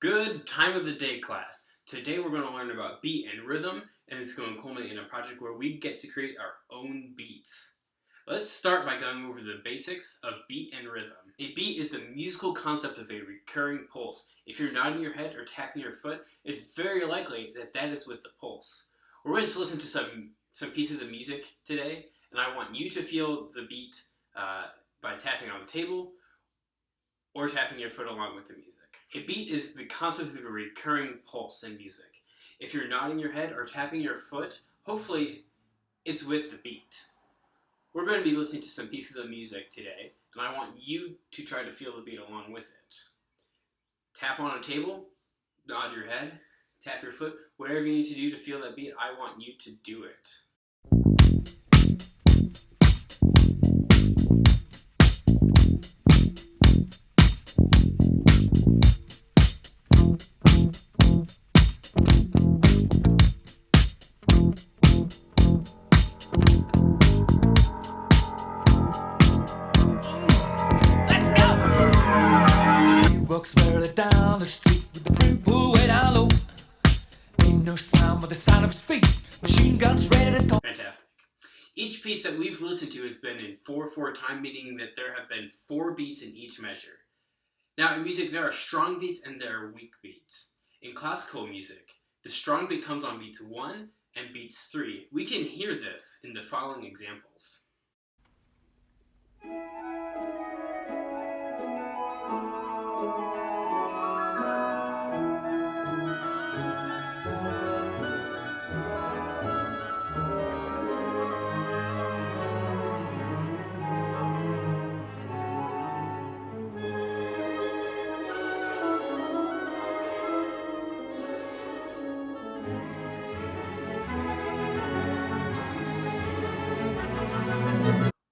Good time of the day, class. Today we're going to learn about beat and rhythm, and it's going to culminate in a project where we get to create our own beats. Let's start by going over the basics of beat and rhythm. A beat is the musical concept of a recurring pulse. If you're nodding your head or tapping your foot, it's very likely that that is with the pulse. We're going to listen to some pieces of music today, and I want you to feel the beat by tapping on the table or tapping your foot along with the music. A beat is the concept of a recurring pulse in music. If you're nodding your head or tapping your foot, hopefully it's with the beat. We're going to be listening to some pieces of music today, and I want you to try to feel the beat along with it. Tap on a table, nod your head, tap your foot, whatever you need to do to feel that beat, I want you to do it. Walks barely down the street with the brim pulled way down low. Ain't no sound but the sound of his feet. Machine guns ready to go. Fantastic. Each piece that we've listened to has been in 4/4 time, meaning that there have been 4 beats in each measure. Now in music there are strong beats and there are weak beats. In classical music, the strong beat comes on beats 1 and beats 3. We can hear this in the following examples.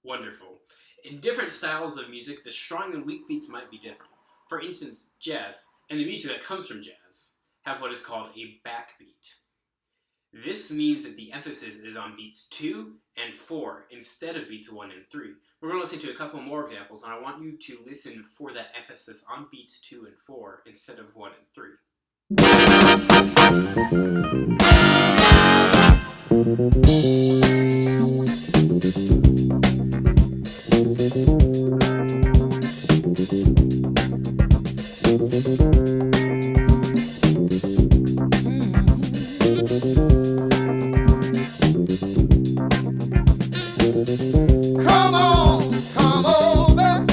Wonderful. In different styles of music, the strong and weak beats might be different. For instance, jazz, and the music that comes from jazz, have what is called a backbeat. This means that the emphasis is on beats 2 and 4 instead of beats 1 and 3. We're going to listen to a couple more examples, and I want you to listen for that emphasis on beats 2 and 4 instead of 1 and 3. Come on, come over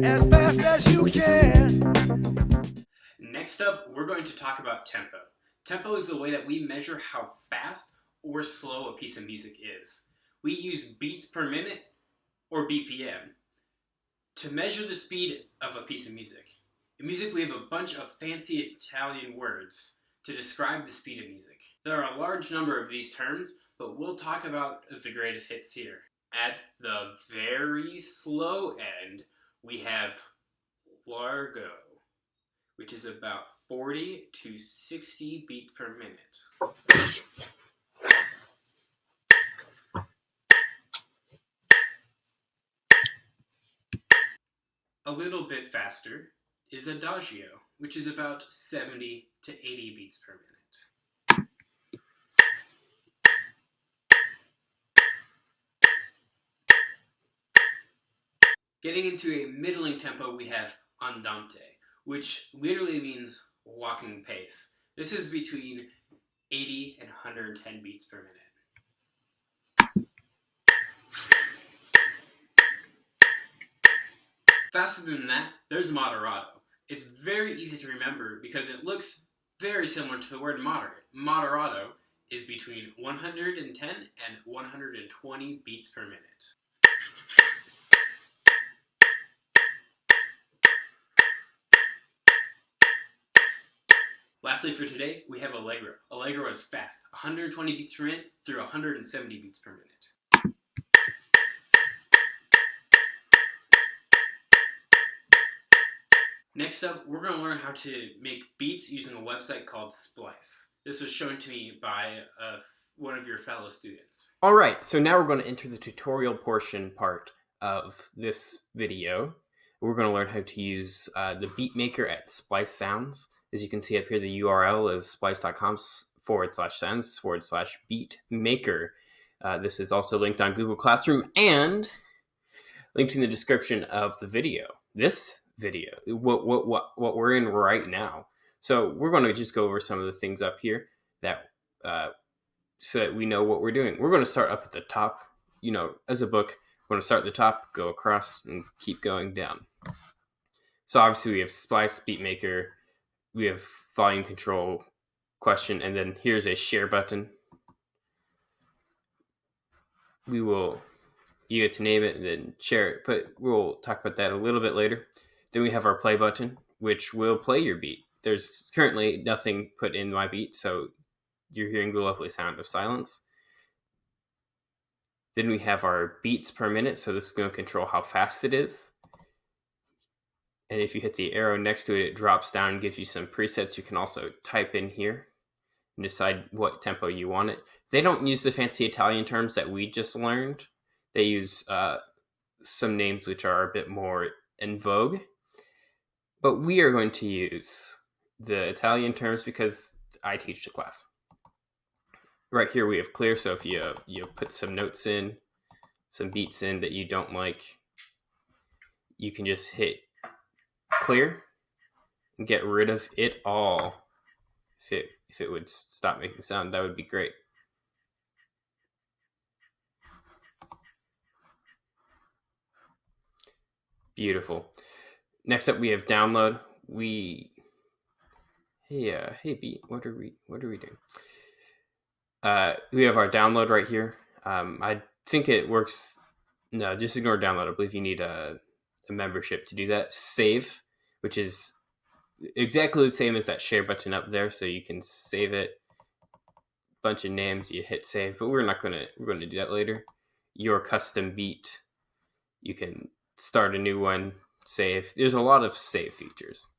as fast as you can. Next up, we're going to talk about tempo. Tempo is the way that we measure how fast or slow a piece of music is. We use beats per minute, or BPM, to measure the speed of a piece of music. In music, we have a bunch of fancy Italian words to describe the speed of music. There are a large number of these terms, but we'll talk about the greatest hits here. At the very slow end, we have largo, which is about 40 to 60 beats per minute. A little bit faster is adagio, which is about 70 to 80 beats per minute. Getting into a middling tempo, we have andante, which literally means walking pace. This is between 80 and 110 beats per minute. Faster than that, there's moderato. It's very easy to remember because it looks very similar to the word moderate. Moderato is between 110 and 120 beats per minute. Lastly for today, we have allegro. Allegro is fast, 120 beats per minute through 170 beats per minute. Next up, we're going to learn how to make beats using a website called Splice. This was shown to me by one of your fellow students. All right, so now we're going to enter the tutorial portion part of this video, we're going to learn how to use the beat maker at Splice Sounds. As you can see up here, the URL is splice.com/sounds/beat maker. This is also linked on Google Classroom and linked in the description of the video. This video, what we're in right now. So we're going to just go over some of the things up here that so that we know what we're doing. We're going to start up at the top. As a book, we're going to start at the top, go across, and keep going down. So obviously we have Splice, Beat Maker, we have volume control, question, and then here's a share button. You get to name it and then share it, but we'll talk about that a little bit later. Then we have our play button, which will play your beat. There's currently nothing put in my beat, so you're hearing the lovely sound of silence. Then we have our beats per minute, so this is going to control how fast it is. And if you hit the arrow next to it, it drops down and gives you some presets. You can also type in here and decide what tempo you want it. They don't use the fancy Italian terms that we just learned. They use some names which are a bit more in vogue. But we are going to use the Italian terms because I teach the class. Right here we have clear, so if you put some notes in, some beats in that you don't like, you can just hit clear and get rid of it all. If it would stop making sound, that would be great. Beautiful. Next up we have download. Hey beat, what are we doing? We have our download right here. I think it works. No, just ignore download. I believe you need a membership to do that. Save, which is exactly the same as that share button up there, so you can save it. Bunch of names, you hit save, but we're going to do that later. Your custom beat, you can start a new one, save. There's a lot of save features.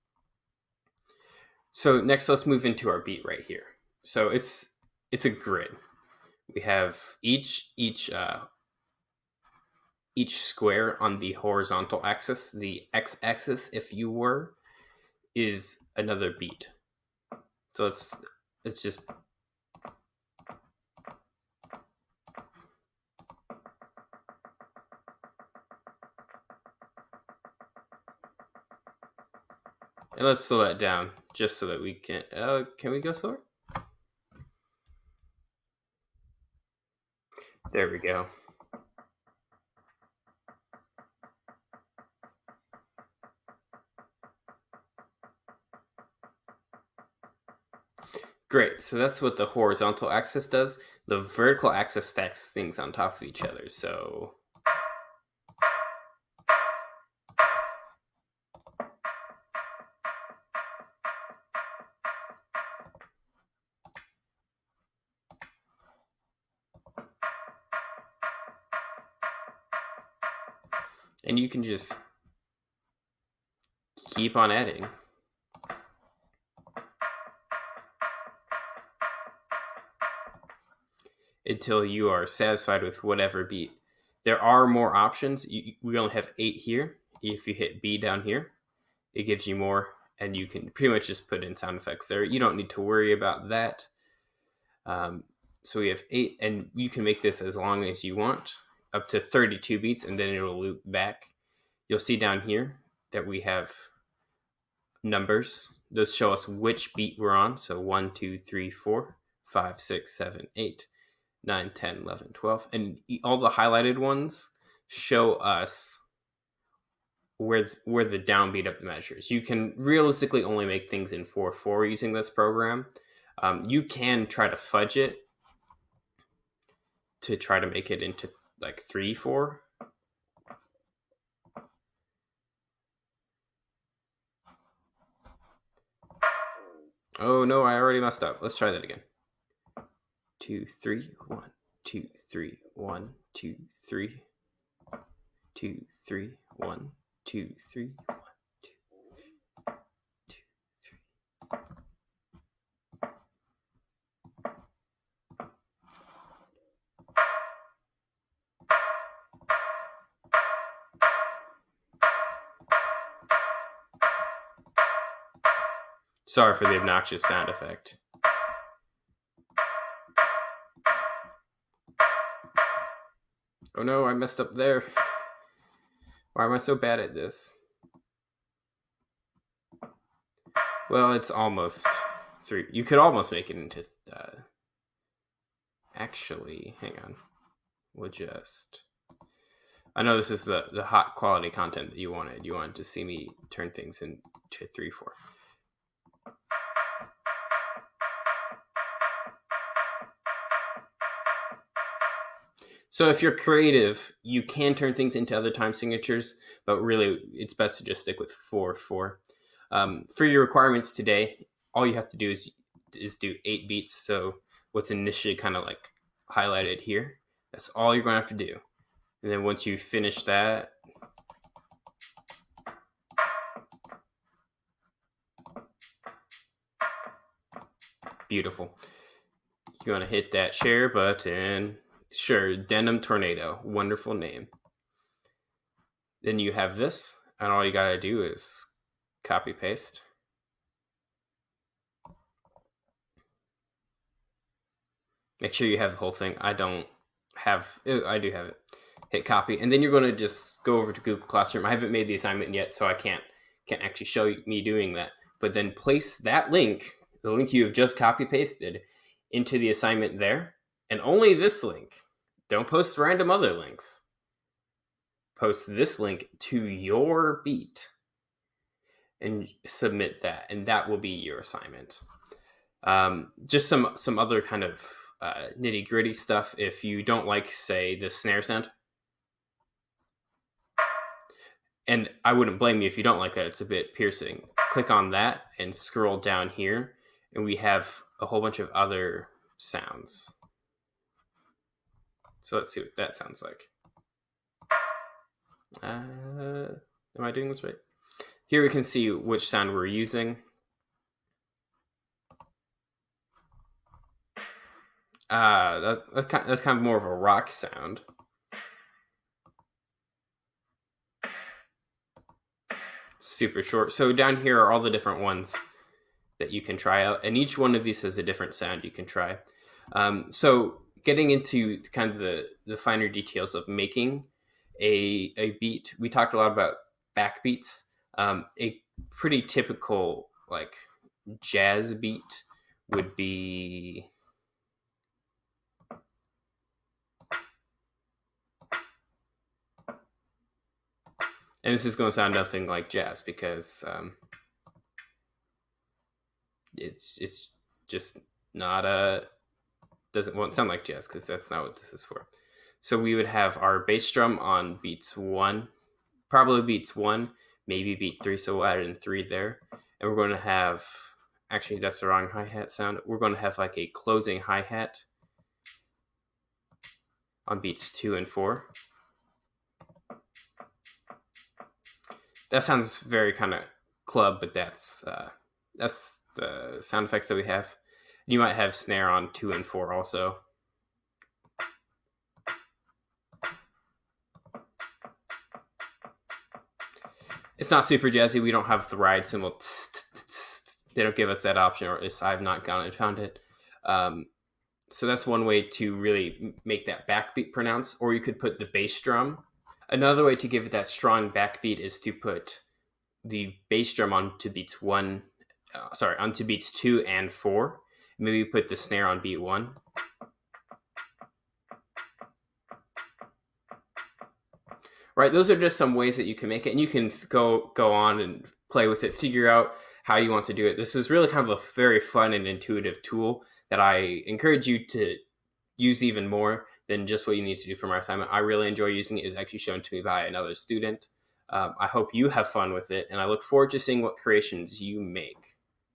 So next, let's move into our beat right here. So it's a grid. We have each square on the horizontal axis. The x-axis, if you were, is another beat. So let's just and let's slow that down just so that we can we go slower? There we go. Great, so that's what the horizontal axis does. The vertical axis stacks things on top of each other, so and you can just keep on adding. Until you are satisfied with whatever beat. There are more options. We only have 8 here. If you hit B down here, it gives you more, and you can pretty much just put in sound effects there. You don't need to worry about that. So we have 8, and you can make this as long as you want, up to 32 beats, and then it'll loop back. You'll see down here that we have numbers. Those show us which beat we're on. So 1, 2, 3, 4, 5, 6, 7, 8, 9, 10, 11, 12. And all the highlighted ones show us where the downbeat of the measure is. You can realistically only make things in 4/4 using this program. You can try to fudge it to try to make it into like 3/4. Oh no, I already messed up. Let's try that again. 2, 3, 1, 2, 3, 1, 2, 3, 2, 3, 1, 2, 3, 1, 2, 2, 3. Sorry for the obnoxious sound effect. Oh no, I messed up there. Why am I so bad at this? Well, it's almost 3. You could almost make it into... actually, hang on. We'll just... I know this is the hot quality content that you wanted. You wanted to see me turn things into 3/4. So if you're creative, you can turn things into other time signatures, but really it's best to just stick with 4/4. For your requirements today, all you have to do is do 8 beats. So what's initially kind of like highlighted here, that's all you're going to have to do. And then once you finish that, beautiful. You're going to hit that share button. Sure, Denim Tornado, wonderful name. Then you have this, and all you got to do is copy paste. Make sure you have the whole thing. I do have it. Hit copy, and then you're going to just go over to Google Classroom. I haven't made the assignment yet, so I can't actually show me doing that. But then place that link, the link you have just copy pasted, into the assignment there, and only this link. Don't post random other links. Post this link to your beat and submit that, and that will be your assignment. Just some other kind of nitty gritty stuff. If you don't like, say, the snare sound, and I wouldn't blame you if you don't like that, it's a bit piercing. Click on that and scroll down here, and we have a whole bunch of other sounds. So let's see what that sounds like. Am I doing this right? Here we can see which sound we're using. That's kind of more of a rock sound. Super short. So down here are all the different ones that you can try out, and each one of these has a different sound you can try. So getting into kind of the finer details of making a beat, we talked a lot about backbeats. A pretty typical like jazz beat would be and this is going to sound nothing like jazz because it's just not won't sound like jazz because that's not what this is for. So we would have our bass drum on beats 1, probably beats 1, maybe beat 3. So we'll add in 3 there, and we're going to have, actually that's the wrong hi-hat sound. We're going to have like a closing hi-hat on beats 2 and 4. That sounds very kind of club, but that's the sound effects that we have. You might have snare on 2 and 4 also. It's not super jazzy. We don't have the ride cymbal. They don't give us that option, or at least I've not gone and found it. So that's one way to really make that backbeat pronounced, or you could put the bass drum. Another way to give it that strong backbeat is to put the bass drum onto beats 2 and 4. Maybe put the snare on beat 1. Right, those are just some ways that you can make it, and you can go on and play with it, figure out how you want to do it. This is really kind of a very fun and intuitive tool that I encourage you to use even more than just what you need to do for my assignment. I really enjoy using it. It was actually shown to me by another student. I hope you have fun with it, and I look forward to seeing what creations you make.